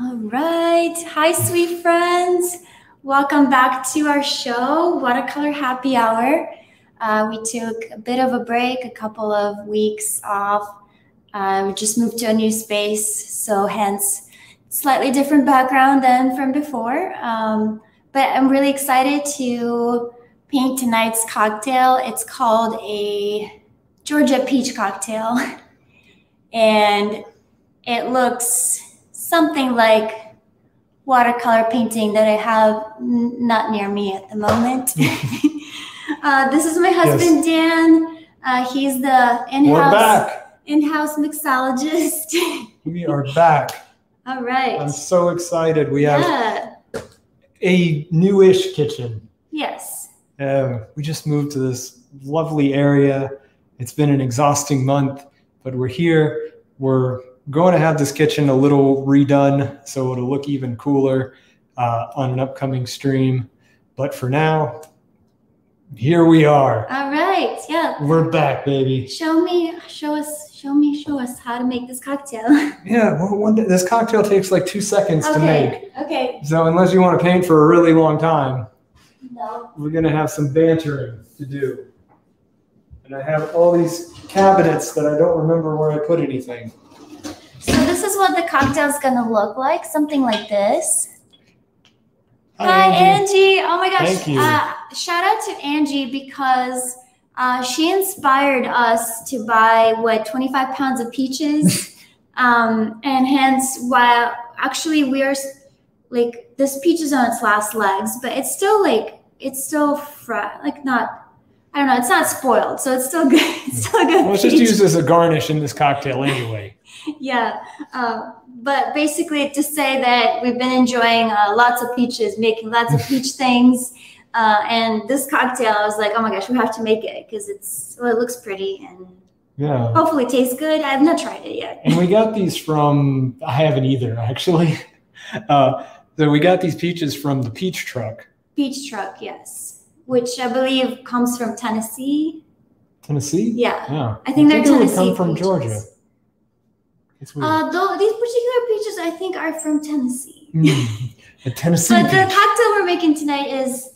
All right. Hi, sweet friends. Welcome back to our show, Watercolor Happy Hour. We took a bit of a break, a couple of weeks off. We just moved to a new space, so hence slightly different background than from before. But I'm really excited to paint tonight's cocktail. It's called a Georgia peach cocktail. And it looks something like watercolor painting that I have not near me at the moment. This is my husband, Dan. He's the in-house mixologist. We are back. All right. I'm so excited. We have a newish kitchen. Yes. We just moved to this lovely area. It's been an exhausting month, but we're here. We're going to have this kitchen a little redone so it'll look even cooler on an upcoming stream. But for now, here we are. All right. Yeah. We're back, baby. Show us how to make this cocktail. Yeah. Well, this cocktail takes like 2 seconds to make. Okay. So unless you want to paint for a really long time, no, we're going to have some bantering to do. And I have all these cabinets that I don't remember where I put anything. So this is what the cocktail is going to look like, something like this. Hi, Angie. Oh my gosh. Thank you. Shout out to Angie because she inspired us to buy, 25 pounds of peaches. And hence, while actually we're like, this peach is on its last legs, but it's still I don't know, it's not spoiled, so it's still good. It's still good. Well, it's just used as a garnish in this cocktail anyway. Yeah, but basically to say that we've been enjoying lots of peaches, making lots of peach things, and this cocktail, I was like, oh my gosh, we have to make it because it looks pretty and hopefully tastes good. I have not tried it yet. And we got these from, I haven't either actually. So we got these peaches from the Peach Truck. Peach Truck, yes. Which I believe comes from Tennessee. Tennessee? Yeah. I think they're Tennessee. Come from peaches. Georgia. It's weird. Though these particular peaches, I think, are from Tennessee. A Tennessee But peach. the cocktail we're making tonight is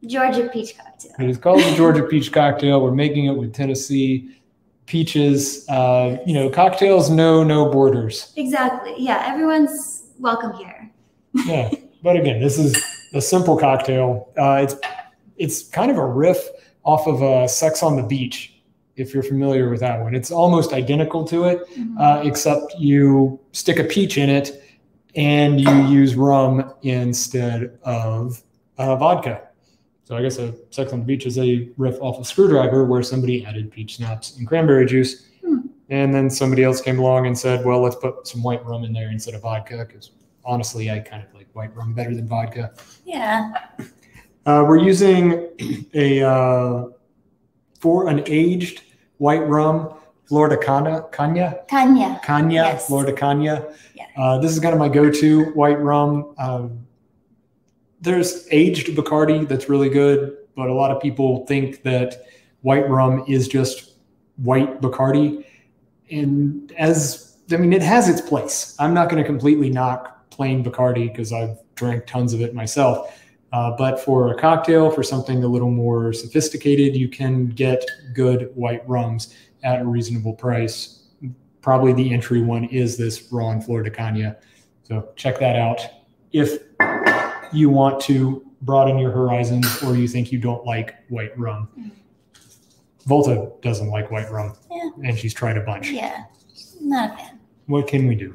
Georgia peach cocktail. It is called the Georgia Peach Cocktail. We're making it with Tennessee peaches. Cocktails know no borders. Exactly. Yeah, everyone's welcome here. Yeah, but again, this is a simple cocktail. It's kind of a riff off of Sex on the Beach, if you're familiar with that one. It's almost identical to it, except you stick a peach in it and you use rum instead of vodka. So I guess a Sex on the Beach is a riff off of Screwdriver where somebody added peach schnapps and cranberry juice. And then somebody else came along and said, well, let's put some white rum in there instead of vodka, because honestly, I kind of like white rum better than vodka. Yeah. We're using an aged white rum, Florida Cagna. Yes. Florida Cagna. Yeah. This is kind of my go-to white rum. There's aged Bacardi that's really good, but a lot of people think that white rum is just white Bacardi. And it has its place. I'm not going to completely knock plain Bacardi because I've drank tons of it myself. But for a cocktail, for something a little more sophisticated, you can get good white rums at a reasonable price. Probably the entry one is this Raw Florida Cagna. So check that out if you want to broaden your horizons or you think you don't like white rum. Volta doesn't like white rum, and she's tried a bunch. Yeah, not a fan. What can we do?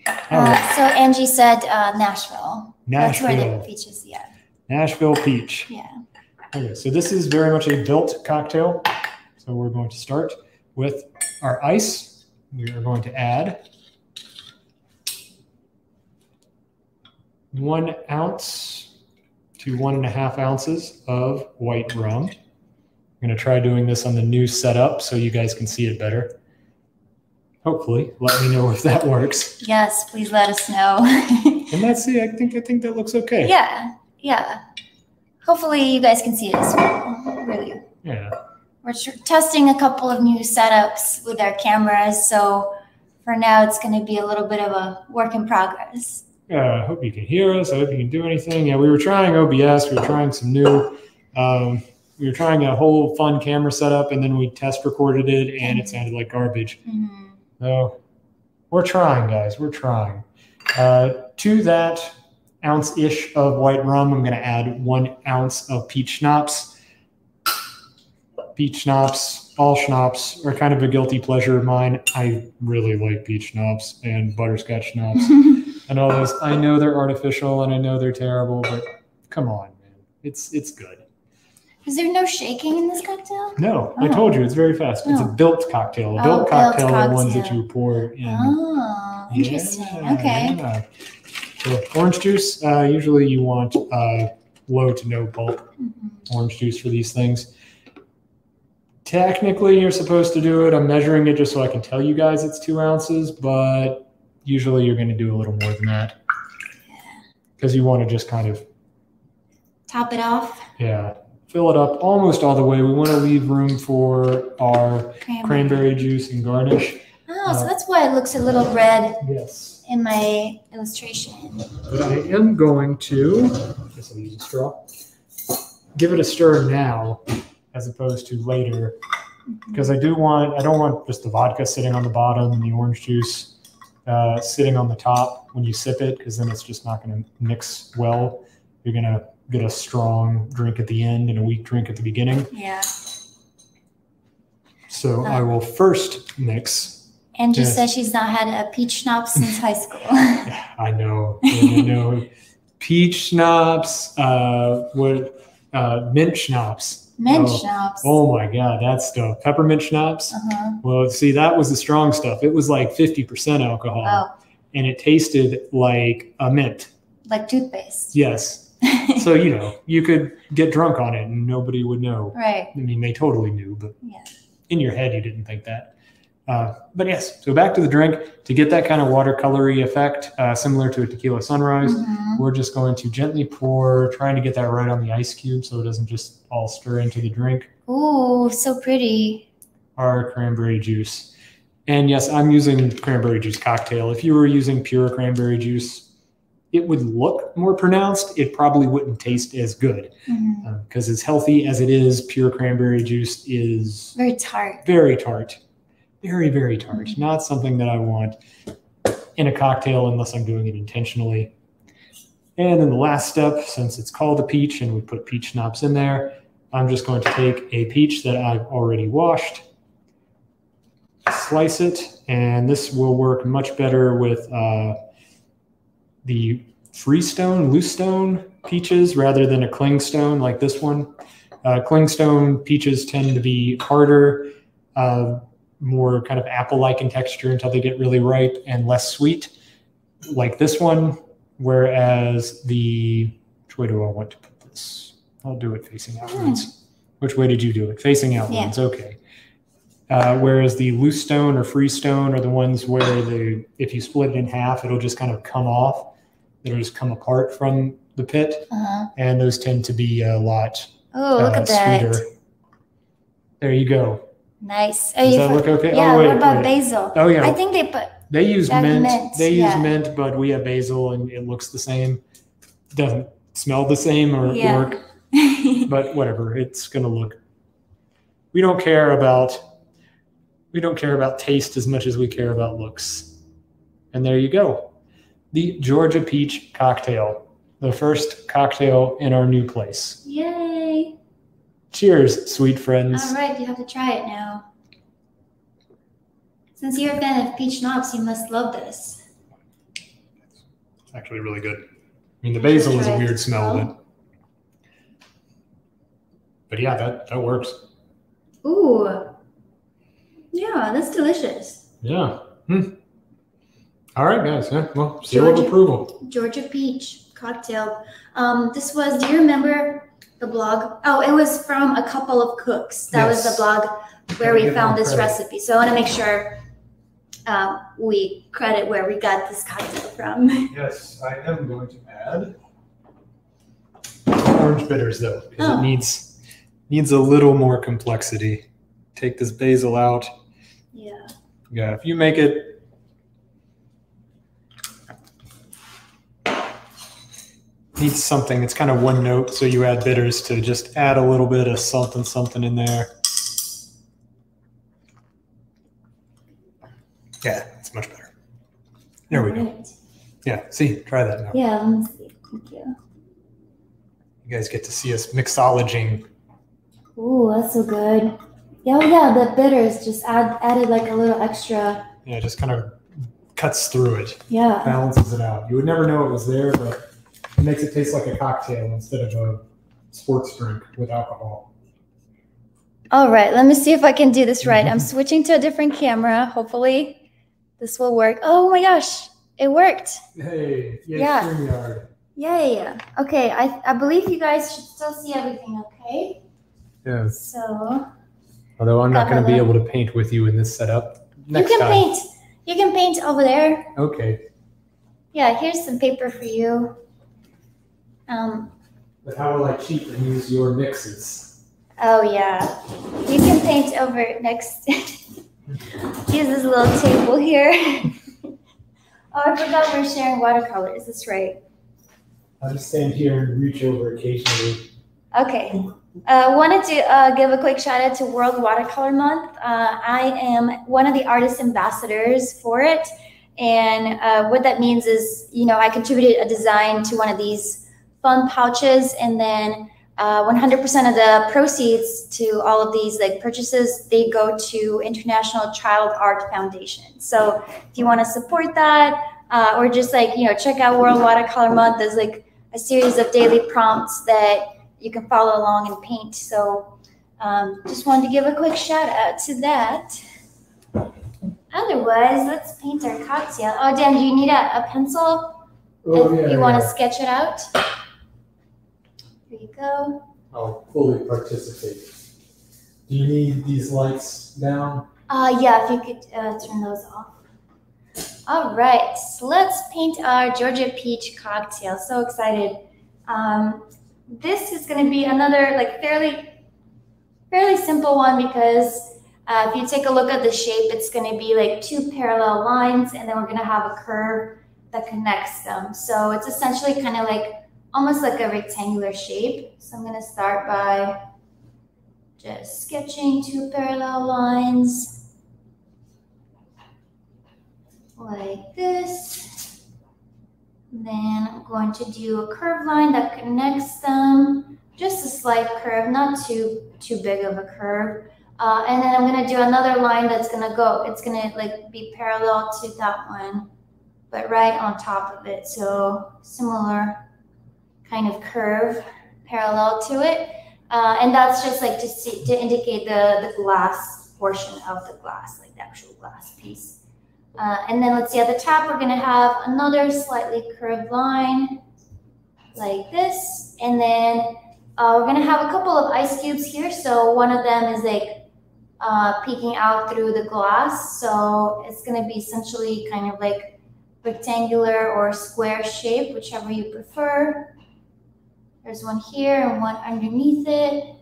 So Angie said Nashville. That's where the peaches, Nashville peach. Yeah. Okay, so this is very much a built cocktail. So we're going to start with our ice. We are going to add 1 ounce to 1.5 ounces of white rum. I'm going to try doing this on the new setup so you guys can see it better. Hopefully, let me know if that works. Yes, please let us know. And that's it. I think that looks okay. Yeah. Hopefully you guys can see it as well. Really. Yeah. We're testing a couple of new setups with our cameras, so for now it's going to be a little bit of a work in progress. I hope you can hear us. I hope you can do anything. Yeah, we were trying OBS. We were trying some new. We were trying a whole fun camera setup, and then we test recorded it, and it sounded like garbage. Mm-hmm. So we're trying, guys. We're trying. To that ounce-ish of white rum, I'm going to add 1 ounce of peach schnapps. Peach schnapps, all schnapps are kind of a guilty pleasure of mine. I really like peach schnapps and butterscotch schnapps and all those. I know they're artificial and I know they're terrible, but come on, man. It's good. Is there no shaking in this cocktail? No, I told you, it's very fast. It's a built cocktail. A built cocktail are ones that you pour in. Oh, interesting. Okay. Yeah. So orange juice, usually you want low to no pulp orange juice for these things. Technically, you're supposed to do it. I'm measuring it just so I can tell you guys it's 2 ounces, but usually you're going to do a little more than that. Because you want to just kind of... top it off? Yeah. Fill it up almost all the way. We want to leave room for our cranberry juice and garnish. Oh, so that's why it looks a little red. Yes. In my illustration. But I am going to, I guess I'll use a straw, give it a stir now as opposed to later. Because I don't want just the vodka sitting on the bottom and the orange juice sitting on the top when you sip it, because then it's just not going to mix well. You're going to get a strong drink at the end and a weak drink at the beginning. Yeah. So I will first mix. Angie says she's not had a peach schnapps since high school. I know. Peach schnapps, mint schnapps. Mint schnapps. Oh my God, that stuff. Peppermint schnapps. Well, see, that was the strong stuff. It was like 50% alcohol. And it tasted like a mint. Like toothpaste. Yes. So, you could get drunk on it and nobody would know. Right. I mean, they totally knew, but in your head, you didn't think that. But yes, so back to the drink. To get that kind of watercolory effect, similar to a tequila sunrise, we're just going to gently pour, trying to get that right on the ice cube so it doesn't just all stir into the drink. Ooh, so pretty. Our cranberry juice. And yes, I'm using cranberry juice cocktail. If you were using pure cranberry juice, it would look more pronounced. It probably wouldn't taste as good because as healthy as it is, pure cranberry juice is very tart. Very tart. Very, very tart. Not something that I want in a cocktail unless I'm doing it intentionally. And then the last step, since it's called a peach and we put peach schnapps in there, I'm just going to take a peach that I've already washed, slice it, and this will work much better with the freestone, loose stone peaches rather than a clingstone like this one. Clingstone peaches tend to be harder, more kind of apple-like in texture until they get really ripe and less sweet, like this one. Whereas which way do I want to put this? I'll do it facing outwards. Which way did you do it? Facing outwards. Okay. Whereas the loose stone or freestone are the ones where if you split it in half, it'll just kind of come off. It'll just come apart from the pit. And those tend to be a lot look at sweeter. That. There you go. Nice. Does that look okay? Yeah, what about basil? Oh, yeah. I think they use mint. They use yeah. mint, but we have basil and it looks the same. It doesn't smell the same or work. But whatever. It's going to look. We don't care about taste as much as we care about looks. And there you go. The Georgia Peach Cocktail. The first cocktail in our new place. Yay. Cheers, sweet friends. All right, you have to try it now. Since you're a fan of peach schnapps, you must love this. It's actually really good. I mean, the basil is a weird smell, but yeah, that works. Ooh. Yeah, that's delicious. Yeah. All right, guys. Yeah, well, seal of approval. Georgia Peach Cocktail. Do you remember the blog? Oh, it was from a couple of cooks. That was the blog where we found this recipe. So I want to make sure we credit where we got this cocktail from. Yes, I am going to add orange bitters though, because it needs a little more complexity. Take this basil out. Yeah, if you make it needs something. It's kind of one note, so you add bitters to just add a little bit of something in there. Yeah, it's much better. There we go. Yeah, see, try that now. Yeah, let me see. Thank you. You guys get to see us mixologing. Ooh, that's so good. Yeah, oh yeah, the bitters just added like a little extra. Yeah, just kind of cuts through it. Yeah. Balances it out. You would never know it was there, but it makes it taste like a cocktail instead of a sports drink with alcohol. All right, let me see if I can do this right. I'm switching to a different camera. Hopefully this will work. Oh my gosh, it worked. Hey, yay, yeah. StreamYard. Yay. Okay, I believe you guys should still see everything, okay? Yeah. So. Although I'm not going to be able to paint with you in this setup. Next you can time. paint. You can paint over there. Okay. Yeah, here's some paper for you. But how will I cheat and use your mixes? Oh yeah, you can paint over next. Use this little table here. Oh, I forgot we're sharing watercolors. That's right. I'll just stand here and reach over occasionally. Okay. Wanted to give a quick shout out to World Watercolor Month. I am one of the artist ambassadors for it. And what that means is, you know, I contributed a design to one of these fun pouches, and then 100% of the proceeds to all of these like purchases, they go to International Child Art Foundation. So if you want to support that, or just like, you know, check out World Watercolor Month, there's like a series of daily prompts that you can follow along and paint. So just wanted to give a quick shout out to that. Otherwise, let's paint our cocktail. Oh, Dan, do you need a pencil? Oh, if yeah, you want to sketch it out. Here you go. I'll fully participate. Do you need these lights down? Yeah, if you could turn those off. All right, so let's paint our Georgia peach cocktail. So excited. This is going to be another like fairly simple one, because if you take a look at the shape, it's going to be like two parallel lines, and then we're going to have a curve that connects them. So it's essentially kind of like almost like a rectangular shape. So I'm going to start by just sketching two parallel lines like this. Then I'm going to do a curved line that connects them, just a slight curve, not too big of a curve. And then I'm going to do another line that's going to go, it's going to like be parallel to that one, but right on top of it. So similar kind of curve parallel to it. And that's just like to indicate the glass portion of the glass, like the actual glass piece. And then let's see, at the top, we're going to have another slightly curved line like this. And then we're going to have a couple of ice cubes here. So one of them is like peeking out through the glass. So it's going to be essentially kind of like rectangular or square shape, whichever you prefer. There's one here and one underneath it.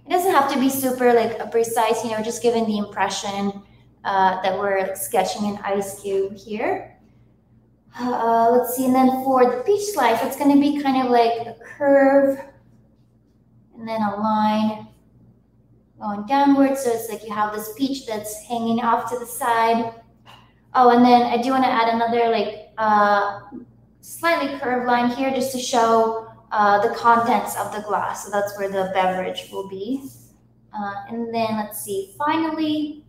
It doesn't have to be super like precise, you know, just giving the impression that we're like sketching an ice cube here. Let's see, and then for the peach slice, it's going to be kind of like a curve and then a line going downward. So it's like you have this peach that's hanging off to the side. Oh, and then I do want to add another like slightly curved line here just to show the contents of the glass. So that's where the beverage will be. And then let's see, finally,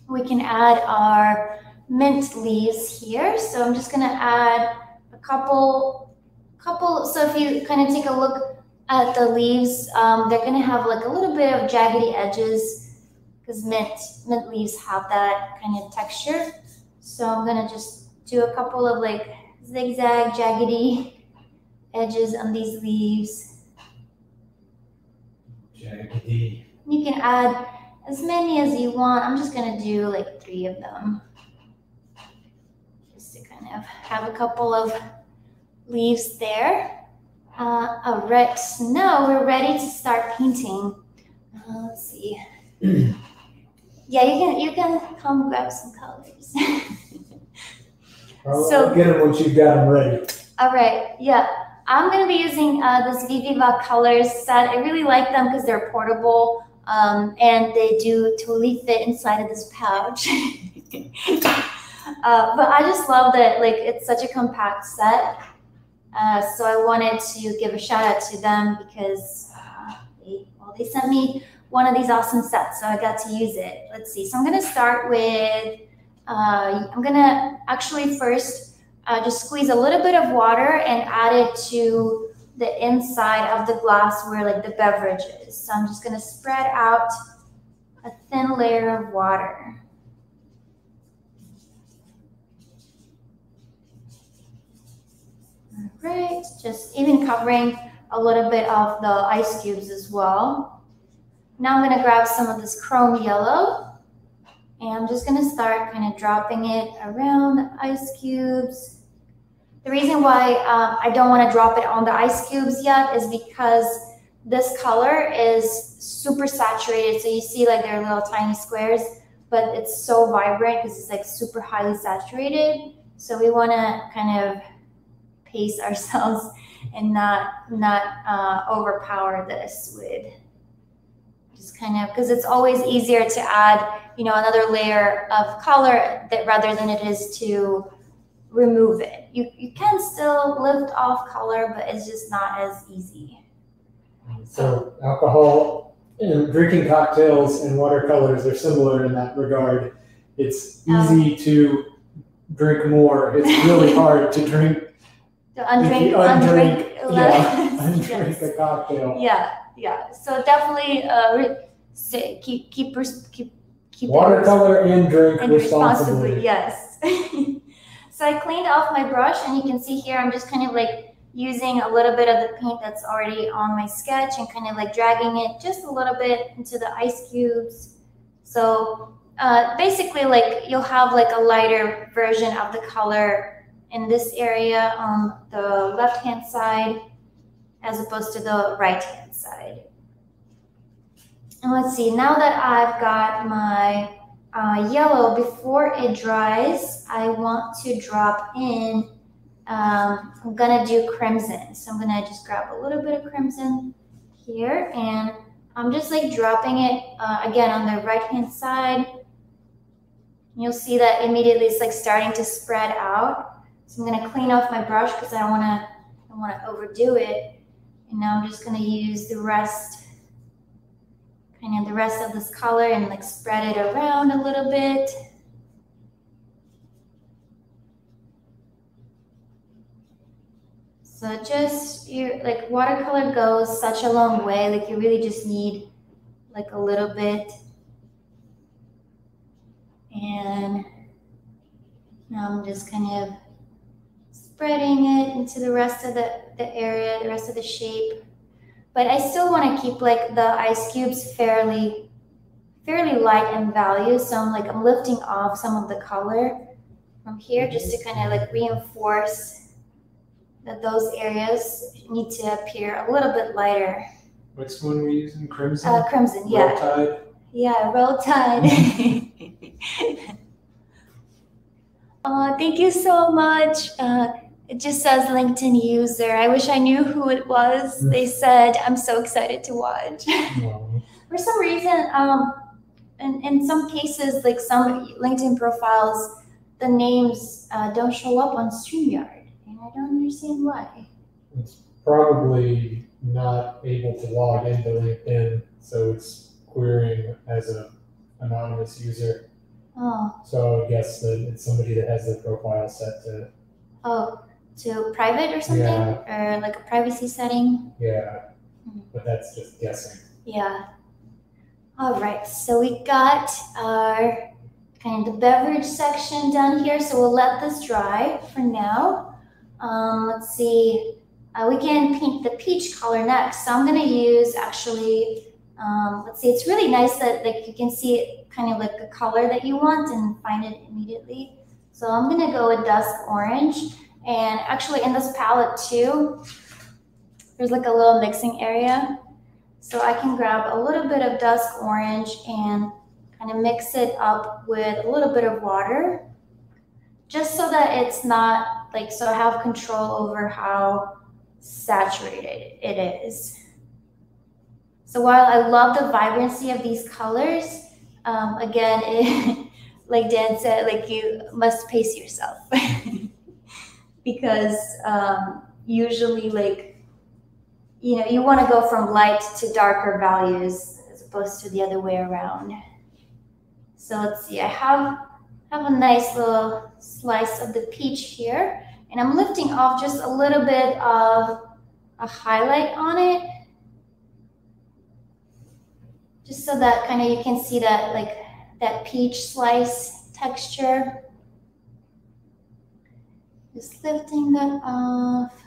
we can add our mint leaves here. So I'm just gonna add a couple, so if you kind of take a look at the leaves, they're gonna have like a little bit of jaggedy edges because mint leaves have that kind of texture. So I'm gonna just do a couple of like zigzag jaggedy edges on these leaves. Jaggedy. You can add as many as you want. I'm just gonna do like 3 of them, just to kind of have a couple of leaves there. All right, so now we're ready to start painting. Let's see. Yeah, you can come grab some colors. I'll get them once you've got them ready. All right, yeah. I'm going to be using this Viva Colors set. I really like them because they're portable and they do totally fit inside of this pouch. But I just love that, like, it's such a compact set. So I wanted to give a shout out to them because they sent me one of these awesome sets, so I got to use it. Let's see. So I'm going to start with, I'm going to actually first just squeeze a little bit of water and add it to the inside of the glass where like the beverage is. So I'm just going to spread out a thin layer of water. All right, just even covering a little bit of the ice cubes as well. Now I'm going to grab some of this chrome yellow, and I'm just going to start kind of dropping it around the ice cubes. The reason why I don't want to drop it on the ice cubes yet is because this color is super saturated. So you see like they're little tiny squares, but it's so vibrant because it's like super highly saturated. So we want to kind of pace ourselves and not overpower this with just kind of, because it's always easier to add, you know, another layer of color that rather than it is to remove it. You can still lift off color, but it's just not as easy. So alcohol and drinking cocktails and watercolors are similar in that regard. It's easy to drink more. It's really hard to drink. To undrink undrink a cocktail. Yeah. So definitely keep watercolor and drink responsibly. Yes. So I cleaned off my brush, and you can see here I'm just kind of like using a little bit of the paint that's already on my sketch and kind of like dragging it just a little bit into the ice cubes. So basically, like, you'll have like a lighter version of the color in this area on the left-hand side as opposed to the right-hand side. And let's see, now that I've got my yellow, before it dries, I want to drop in, I'm gonna do crimson. So I'm gonna just grab a little bit of crimson here, and I'm just like dropping it again on the right-hand side. You'll see that immediately it's like starting to spread out. So I'm gonna clean off my brush because I don't wanna overdo it. And now I'm just gonna use the rest of this color and like spread it around a little bit. So just, like, watercolor goes such a long way. Like, you really just need like a little bit. And now I'm just kind of spreading it into the rest of the area, the rest of the shape. But I still want to keep like the ice cubes fairly light in value. So I'm lifting off some of the color from here just to kind of like reinforce that those areas need to appear a little bit lighter. Which one were you using? Crimson? Crimson, yeah. Roll Tide? Yeah, Roll Tide. Oh, thank you so much. It just says LinkedIn user. I wish I knew who it was. They said, I'm so excited to watch. For some reason, in some cases, like some LinkedIn profiles, the names don't show up on StreamYard, and I don't understand why. It's probably not able to log into LinkedIn, so it's querying as an anonymous user. Oh. So I guess that it's somebody that has their profile set to. Oh, to private or something? Yeah. Or like a privacy setting? Yeah, but that's just guessing. Yeah. All right, so we got our kind of the beverage section done here. So we'll let this dry for now. Let's see, we can paint the peach color next. So I'm gonna use actually, let's see, it's really nice that like you can see it kind of like the color that you want and find it immediately. So I'm gonna go with dusk orange. And actually in this palette too, there's like a little mixing area. So I can grab a little bit of dusk orange and kind of mix it up with a little bit of water, just so that it's not like, so I have control over how saturated it is. So while I love the vibrancy of these colors, again, like Dan said, like you must pace yourself because usually, like, you know, you want to go from light to darker values as opposed to the other way around. So let's see, I have a nice little slice of the peach here, and I'm lifting off just a little bit of a highlight on it, just so that kind of you can see that, like, that peach slice texture. Just lifting that off.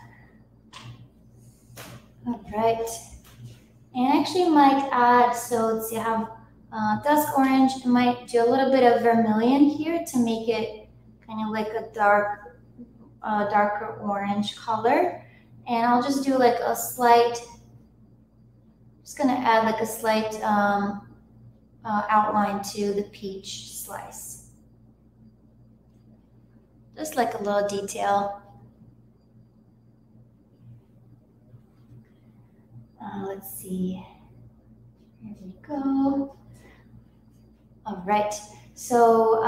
All right. And I actually might add, so let's see, I have dusk orange. I might do a little bit of vermilion here to make it kind of like a darker orange color. And I'll just do like a slight, just gonna add like a slight outline to the peach slice. Just like a little detail. Let's see, here we go. All right, so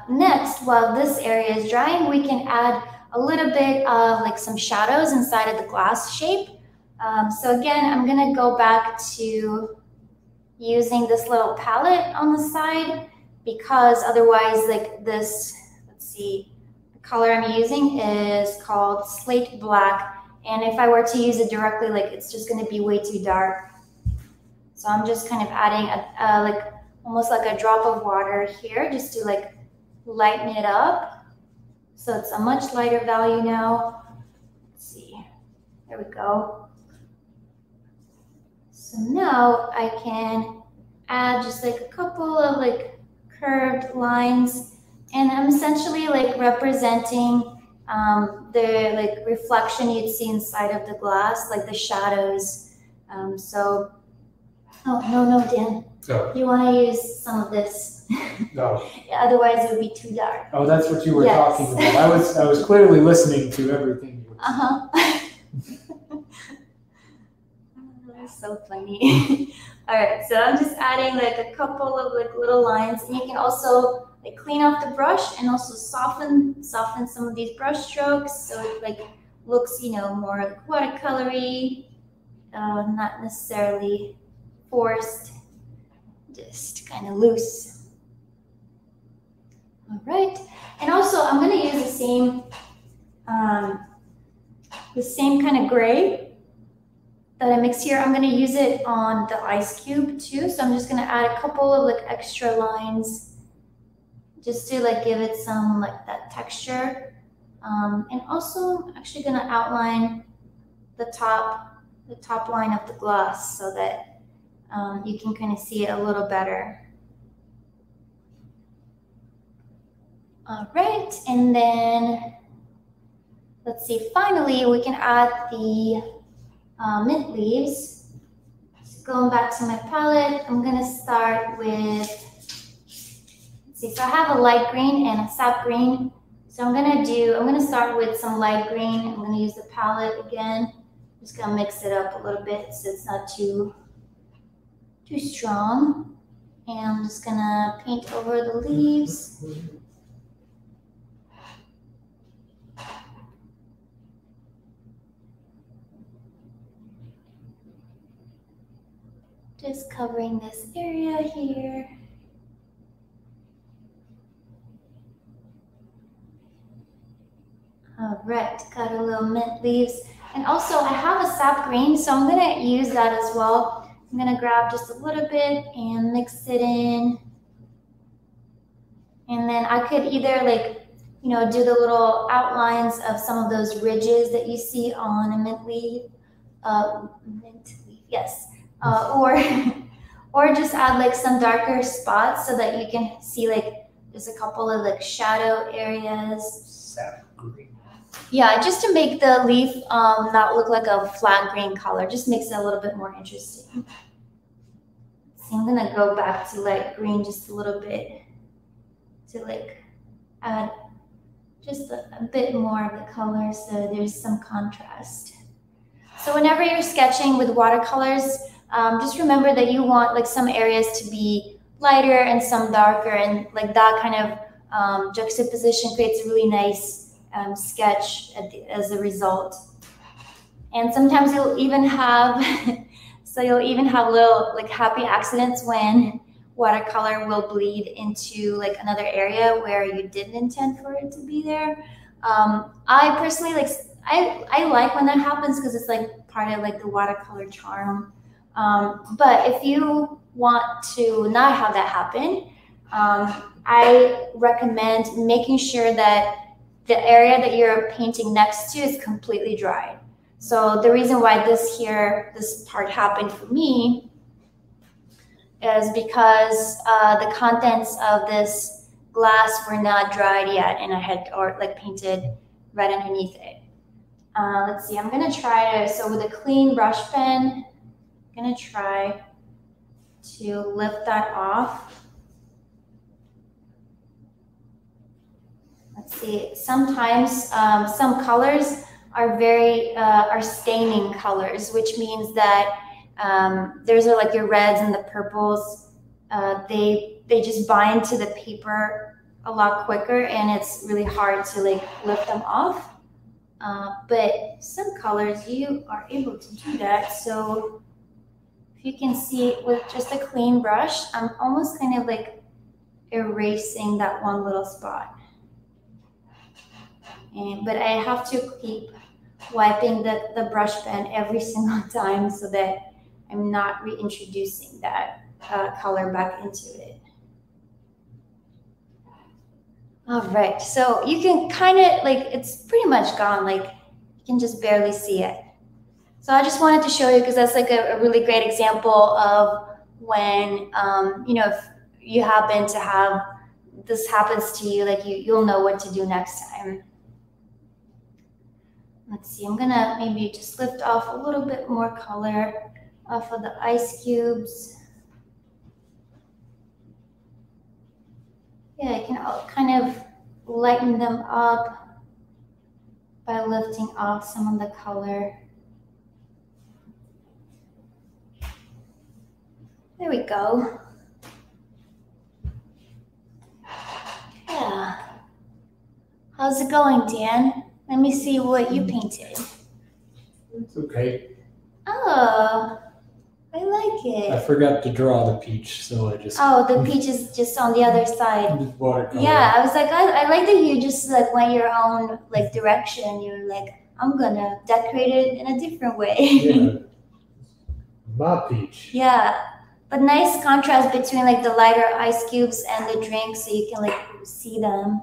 next, while this area is drying, we can add a little bit of like some shadows inside of the glass shape. So again, I'm gonna go back to using this little palette on the side, because otherwise, like this, let's see, the color I'm using is called Slate Black. And if I were to use it directly, like, it's just going to be way too dark. So I'm just kind of adding like almost like a drop of water here, just to like lighten it up. So it's a much lighter value now. Let's see, there we go. So now I can add just like a couple of like curved lines, and I'm essentially like representing the like reflection you'd see inside of the glass, like the shadows. So, oh, no, Dan. So, you want to use some of this? No. Yeah, otherwise it would be too dark. Oh, that's what you were Yes. talking about. I was clearly listening to everything you were saying. That's so funny. All right, so I'm just adding like a couple of like little lines, and you can also like clean off the brush and also soften some of these brush strokes, so it like looks, you know, more like watercolory, not necessarily forced, just kind of loose. All right, and also I'm going to use the same kind of gray that I mixed here. I'm going to use it on the ice cube too, so I'm just going to add a couple of like extra lines, just to like give it some like that texture. And also I'm actually gonna outline the top line of the glass so that you can kind of see it a little better. All right, and then let's see, finally we can add the mint leaves. So going back to my palette, I'm gonna start with, see, so I have a light green and a sap green. So I'm gonna start with some light green. I'm gonna use the palette again. Just gonna mix it up a little bit so it's not too strong. And I'm just gonna paint over the leaves. Just covering this area here. All right, got a little mint leaves. And also I have a sap green, so I'm gonna use that as well. I'm gonna grab just a little bit and mix it in. And then I could either like, you know, do the little outlines of some of those ridges that you see on a mint leaf. Yes. Or just add like some darker spots so that you can see like there's a couple of like shadow areas. Sap green. Yeah, just to make the leaf not look like a flat green color, just makes it a little bit more interesting. So I'm gonna go back to light green just a little bit to like add just a bit more of the color so there's some contrast. So whenever you're sketching with watercolors, just remember that you want like some areas to be lighter and some darker, and like that kind of juxtaposition creates a really nice sketch as a result. And sometimes you'll even have, so you'll even have little like happy accidents when watercolor will bleed into like another area where you didn't intend for it to be there. I personally like, I like when that happens because it's like part of like the watercolor charm. But if you want to not have that happen, I recommend making sure that the area that you're painting next to is completely dry. So the reason why this part happened for me is because the contents of this glass were not dried yet, and I had painted right underneath it. Let's see, I'm gonna try to, so with a clean brush pen, I'm gonna try to lift that off. Let's see, sometimes some colors are staining colors, which means that those are like your reds and the purples. They just bind to the paper a lot quicker, and it's really hard to like lift them off. But some colors you are able to do that. So if you can see with just a clean brush, I'm almost kind of like erasing that one little spot. But I have to keep wiping the brush pen every single time so that I'm not reintroducing that color back into it. All right, so you can kind of like, it's pretty much gone, like you can just barely see it. So I just wanted to show you because that's like a really great example of when, you know, if you happen to have, this happens to you, like you'll know what to do next time. Let's see, I'm gonna maybe just lift off a little bit more color off of the ice cubes. Yeah, I can kind of lighten them up by lifting off some of the color. There we go. Yeah. How's it going, Dan? Let me see what you painted. It's okay. Oh, I like it. I forgot to draw the peach, so I just... Oh, the peach is just on the other side. Watercolor. Yeah, I was like, I like that you just like went your own like direction. You're like, I'm gonna decorate it in a different way. Yeah. My peach. Yeah, but nice contrast between like the lighter ice cubes and the drink, so you can like see them.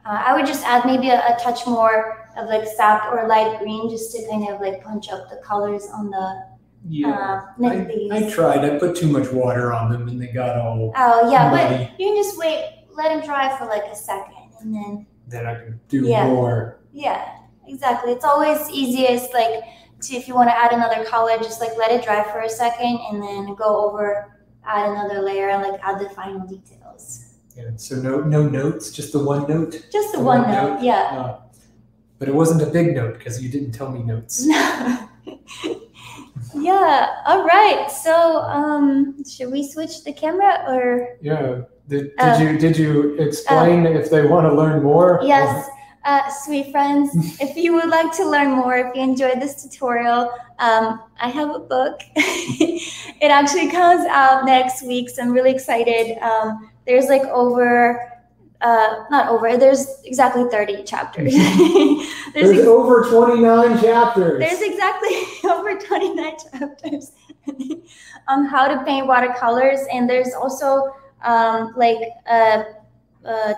I would just add maybe a touch more of like sap or light green just to kind of like punch up the colors on the I tried. I put too much water on them and they got all muddy. But you can just let them dry for like a second, and then I can do more. Yeah, exactly. It's always easiest like if you want to add another color, just like let it dry for a second and then go over, add another layer and like add the final details. Yeah, so no notes, just the one note? Just the one note, yeah. But it wasn't a big note because you didn't tell me notes. Yeah, all right. So should we switch the camera or? Yeah, did you explain if they want to learn more? Yes, sweet friends, if you would like to learn more, if you enjoyed this tutorial, I have a book. It actually comes out next week, so I'm really excited. There's like there's exactly 30 chapters. there's over 29 chapters. There's exactly over 29 chapters on how to paint watercolors. And there's also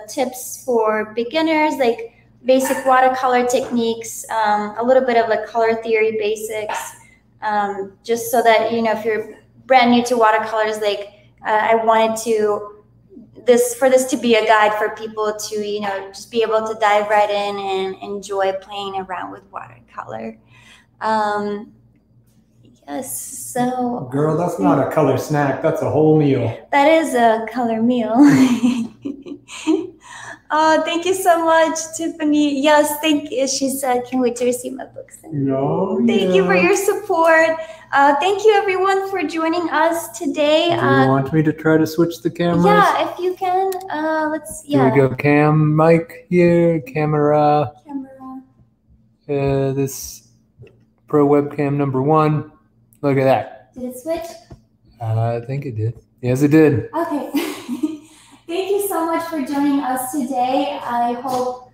tips for beginners, like basic watercolor techniques, a little bit of like color theory basics, just so that, you know, if you're brand new to watercolors, like I wanted for this to be a guide for people to, you know, just be able to dive right in and enjoy playing around with watercolor. Yes, so... Girl, that's not a color snack. That's a whole meal. That is a color meal. Thank you so much, Tiffany. Yes, thank you. She said, can't wait to receive my books. Thank you for your support. Thank you, everyone, for joining us today. Do you want me to try to switch the cameras? Yeah, if you can. Here we go. Cam, mic here, camera. This Pro webcam number 1. Look at that. Did it switch? I think it did. Yes, it did. Okay. Thank you so much for joining us today. I hope,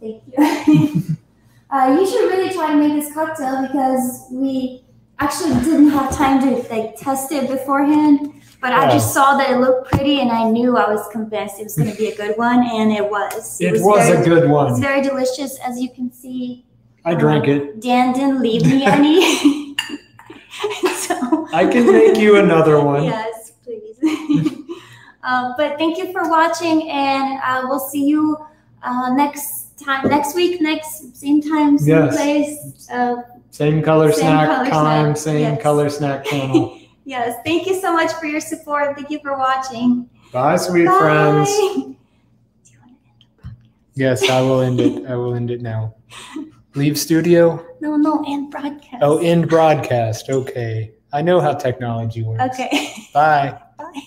thank you. You should really try to make this cocktail because we actually didn't have time to test it beforehand, but I just saw that it looked pretty and I knew, I was convinced it was going to be a good one, and it was. It was a good one. It's very delicious, as you can see. I drank it. Dan didn't leave me any. So I can make you another one. Yes, please. But thank you for watching, and we'll see you next week, same time, same place. Same color snack time, same color snack channel. Yes, thank you so much for your support. Thank you for watching. Bye, sweet friends. Do you want to end the podcast? Yes, I will end it. I will end it now. Leave studio? No, end broadcast. Oh, end broadcast. Okay. I know how technology works. Okay. Bye. Bye.